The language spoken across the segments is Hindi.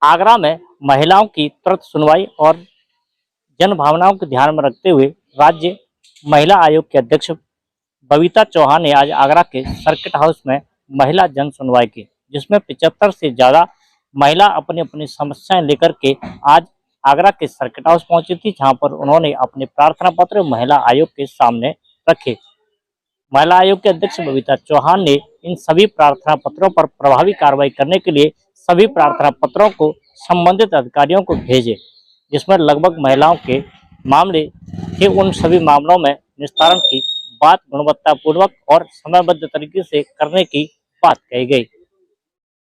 आगरा में महिलाओं की त्वरित सुनवाई और जन भावनाओं को ध्यान में रखते हुए राज्य महिला आयोग के अध्यक्ष बबीता चौहान ने आज आगरा के सर्किट हाउस में महिला जन सुनवाई की, जिसमें 75 से ज्यादा महिला अपनी अपनी समस्याएं लेकर के आज आगरा के सर्किट हाउस पहुंची थी, जहां पर उन्होंने अपने प्रार्थना पत्र महिला आयोग के सामने रखे। महिला आयोग के अध्यक्ष बबीता चौहान ने इन सभी प्रार्थना पत्रों पर प्रभावी कार्रवाई करने के लिए सभी प्रार्थना पत्रों को संबंधित अधिकारियों को भेजे, जिसमें लगभग महिलाओं के मामले थे। उन सभी मामलों में निस्तारण की बात गुणवत्तापूर्वक और समयबद्ध तरीके से करने की बात कही गई।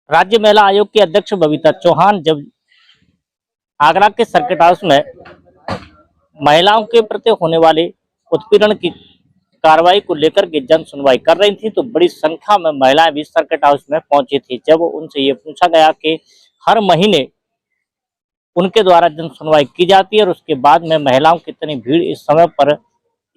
राज्य महिला आयोग के अध्यक्ष बबीता चौहान जब आगरा के सर्किट हाउस में महिलाओं के प्रति होने वाले उत्पीड़न की कार्रवाई को लेकर के जन सुनवाई कर रही थी, तो बड़ी संख्या में महिलाएं भी सर्किट हाउस में पहुंची थी। जब उनसे ये पूछा गया कि हर महीने उनके द्वारा जन सुनवाई की जाती है और उसके बाद में महिलाओं की इतनी भीड़ इस समय पर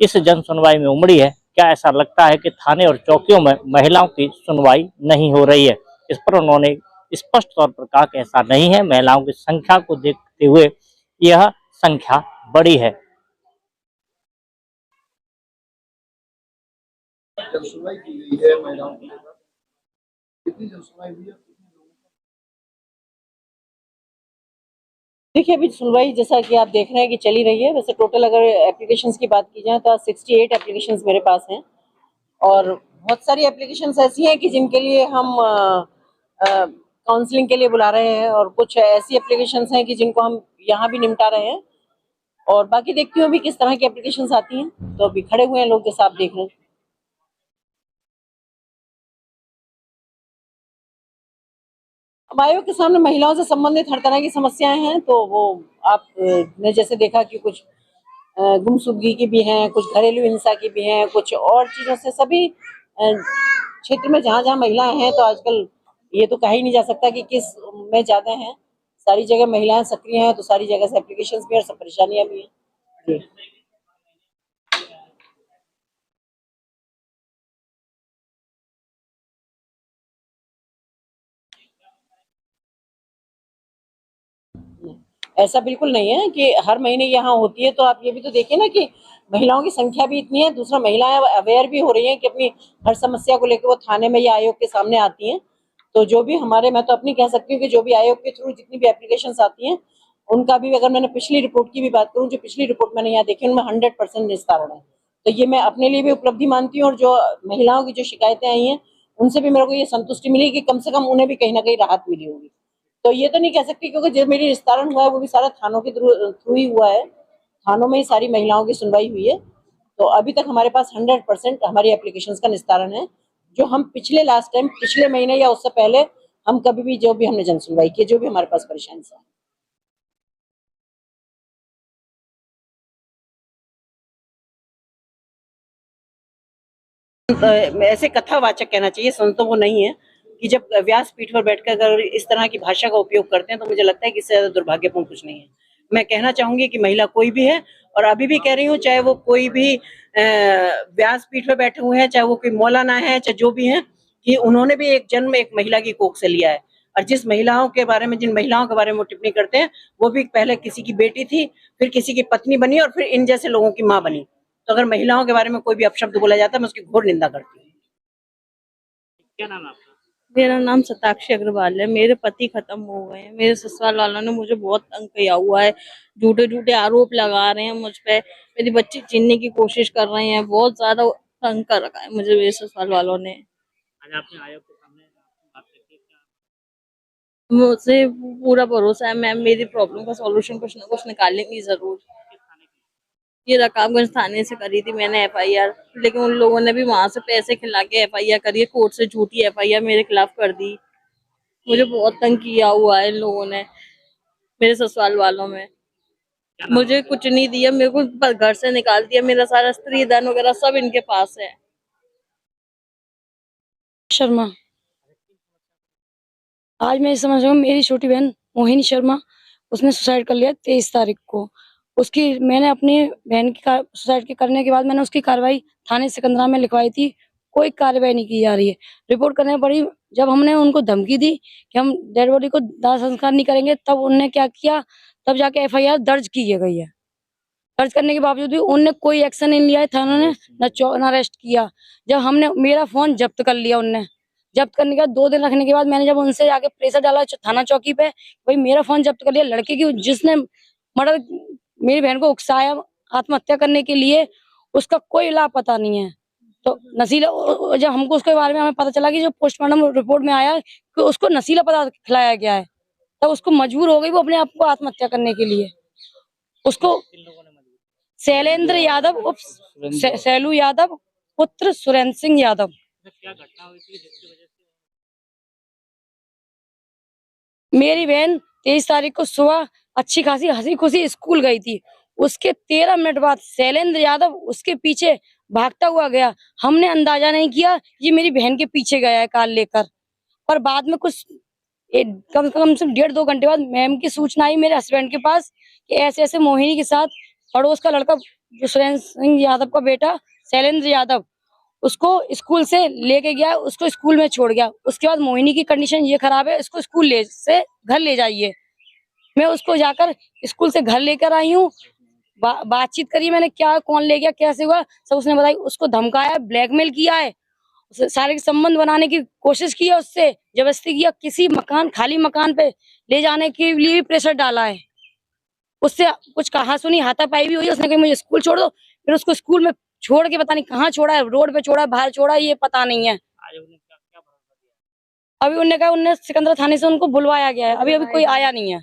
इस जन सुनवाई में उमड़ी है, क्या ऐसा लगता है कि थाने और चौकियों में महिलाओं की सुनवाई नहीं हो रही है? इस पर उन्होंने स्पष्ट तौर पर कहा कि ऐसा नहीं है, महिलाओं की संख्या को देखते हुए यह संख्या बड़ी है। जनसुनवाई की गई है महिलाओं के लेकर, कितनी जनसुनवाई हुई है? देखिए, अभी सुनवाई जैसा कि आप देख रहे हैं कि चली रही है। वैसे टोटल अगर एप्लीकेशंस की बात की जाए तो 68 एप्लीकेशंस मेरे पास हैं और बहुत सारी एप्लीकेशंस ऐसी हैं कि जिनके लिए हम काउंसलिंग के लिए बुला रहे हैं और कुछ ऐसी एप्लीकेशंस हैं कि जिनको हम यहाँ भी निपटा रहे हैं और बाकी देखती हूँ अभी किस तरह की एप्लीकेशंस आती हैं। तो अभी खड़े हुए हैं लोग, जैसा आप देख रहे हैं। अब आयोग के सामने महिलाओं से संबंधित हर तरह की समस्याएं हैं, तो वो आप ने जैसे देखा कि कुछ गुमशुदगी की भी हैं, कुछ घरेलू हिंसा की भी हैं, कुछ और चीजों से सभी क्षेत्र में जहाँ जहाँ महिलाएं हैं, तो आजकल ये तो कहा ही नहीं जा सकता कि किस में ज्यादा हैं। सारी जगह महिलाएं सक्रिय हैं, तो सारी जगह से एप्लीकेशंस भी और सब परेशानियां भी हैं। ऐसा बिल्कुल नहीं है कि हर महीने यहाँ होती है। तो आप ये भी तो देखिए ना कि महिलाओं की संख्या भी इतनी है, दूसरा महिलाएं अवेयर भी हो रही हैं कि अपनी हर समस्या को लेकर वो थाने में या आयोग के सामने आती हैं। तो जो भी हमारे, मैं तो अपनी कह सकती हूँ कि जो भी आयोग के थ्रू जितनी भी एप्लीकेशंस आती हैं, उनका भी अगर मैंने पिछली रिपोर्ट की भी बात करूँ, जो पिछली रिपोर्ट मैंने यहाँ देखी उनमें 100% निस्तारण है। तो ये मैं अपने लिए भी उपलब्धि मानती हूँ और जो महिलाओं की जो शिकायतें आई हैं उनसे भी मेरे को ये संतुष्टि मिली कि कम से कम उन्हें भी कहीं ना कहीं राहत मिली होगी। तो ये तो नहीं कह सकती, क्योंकि जो मेरी निस्तारण हुआ है वो भी सारा थानों के थ्रू ही हुआ है। थानों में ही सारी महिलाओं की सुनवाई हुई है। तो अभी तक हमारे पास 100% हमारी एप्लीकेशंस का निस्तारण है, जो हम पिछले लास्ट टाइम पिछले महीने या उससे पहले हम कभी भी जो भी हमने जन सुनवाई की, जो भी हमारे पास परेशानी है। ऐसे कथावाचक कहना चाहिए, संतों को नहीं है कि जब व्यासपीठ पर बैठकर अगर इस तरह की भाषा का उपयोग करते हैं तो मुझे लगता है कि इससे ज्यादा दुर्भाग्यपूर्ण कुछ नहीं है। मैं कहना चाहूंगी कि महिला कोई भी है, और अभी भी कह रही हूँ, चाहे वो कोई भी व्यासपीठ पर बैठे हुए हैं, चाहे वो कोई मौलाना है, चाहे जो भी है, कि उन्होंने भी एक जन्म एक महिला की कोख से लिया है। और जिन महिलाओं के बारे में वो टिप्पणी करते हैं, वो भी पहले किसी की बेटी थी, फिर किसी की पत्नी बनी और फिर इन जैसे लोगों की माँ बनी। तो अगर महिलाओं के बारे में कोई भी अपशब्द बोला जाता है, मैं उसकी घोर निंदा करती हूँ। क्या नाम है आपका? मेरा नाम सताक्षी अग्रवाल है। मेरे पति खत्म हो गए हैं। मेरे ससुराल वालों ने मुझे बहुत तंग किया हुआ है, झूठे झूठे आरोप लगा रहे हैं मुझ पे, मेरी बच्ची छीनने की कोशिश कर रहे हैं, बहुत ज्यादा तंग कर रखा है मुझे मेरे ससुराल वालों ने। आज आपने आयोग के सामने बात करके क्या? मुझे पूरा भरोसा है मैम, मेरी प्रॉब्लम का सॉल्यूशन कुछ ना कुछ निकालेंगी जरूर। ये रकाबगंज थाने से करी थी मैंने एफआईआर, लेकिन उन लोगों ने भी वहां से पैसे खिला के एफआईआर करी है, कोर्ट से झूठी एफआईआर मेरे खिलाफ कर दी। मुझे बहुत तंग किया हुआ है इन लोगों ने, मेरे ससुराल वालों में। मुझे कुछ नहीं दिया, मेरे को घर से निकाल दिया, मेरा सारा स्त्री धन वगैरह सब इनके पास है। शर्मा, आज मैं समझ रहा हूँ मेरी छोटी बहन मोहिनी शर्मा, उसने सुसाइड कर लिया 23 तारीख को। उसकी मैंने अपनी बहन की सुसाइड के करने के बाद मैंने उसकी कार्रवाई थाने सिकंदरा में लिखवाई थी, कोई कार्रवाई नहीं की जा रही है। रिपोर्ट करने में बड़ी जब हमने उनको धमकी दी कि हम डेड बॉडी को दाह संस्कार नहीं करेंगे, तब उनने क्या किया, तब जाके एफआईआर दर्ज की गई है। दर्ज करने के बावजूद भी उनने कोई एक्शन नहीं लिया है, थाना ने ना अरेस्ट किया। जब हमने मेरा फोन जब्त कर लिया, उनने जब्त करने के बाद 2 दिन रखने के बाद मैंने जब उनसे जाके प्रेशर डाला थाना चौकी पे, भाई मेरा फोन जब्त कर लिया, लड़के की जिसने मर्डर मेरी बहन को उकसाया आत्महत्या करने के लिए, उसका कोई लापता नहीं है। तो नशीला, जब हमको उसके बारे में हमें पता चला कि जो पोस्टमार्टम रिपोर्ट में आया कि उसको नशीला पदार्थ खिलाया गया है, तब उसको मजबूर हो गई वो अपने आप को आत्महत्या करने के लिए। उसको शैलेंद्र यादव उर्फ शैलू यादव पुत्र सुरेंद्र सिंह यादव। क्या घटना हुई थी जिसकी वजह से मेरी बहन 23 तारीख को सुबह अच्छी खासी हंसी खुशी स्कूल गई थी। उसके 13 मिनट बाद शैलेंद्र यादव उसके पीछे भागता हुआ गया। हमने अंदाजा नहीं किया ये मेरी बहन के पीछे गया है कार लेकर, पर बाद में कुछ कम से कम 1.5-2 घंटे बाद मैम की सूचना आई मेरे हस्बैंड के पास कि ऐसे ऐसे मोहिनी के साथ पड़ोस का लड़का जो सुरेंद्र सिंह यादव का बेटा शैलेंद्र यादव उसको स्कूल से लेके गया, उसको स्कूल में छोड़ गया। उसके बाद मोहिनी की कंडीशन ये खराब है, इसको स्कूल से घर ले जाइए। मैं उसको जाकर स्कूल से घर लेकर आई हूँ। बातचीत करी मैंने, क्या कौन ले गया कैसे हुआ सब उसने बताई। उसको धमकाया, ब्लैकमेल किया है, शारीरिक संबंध बनाने की कोशिश की है, उससे जबरदस्ती किया, किसी खाली मकान पे ले जाने के लिए भी प्रेशर डाला है। उससे कुछ कहा सुनी हाथापाई भी हुई। उसने कहा मुझे स्कूल छोड़ दो, फिर उसको स्कूल में छोड़ के पता नहीं कहाँ छोड़ा है, रोड पे छोड़ा है, बाहर छोड़ा है, ये पता नहीं है। आज उन्हें क्या भरोसा दिया? अभी उन्होंने कहा उन्हें सिकंदरा थाने से उनको बुलवाया गया है, अभी कोई आया नहीं है।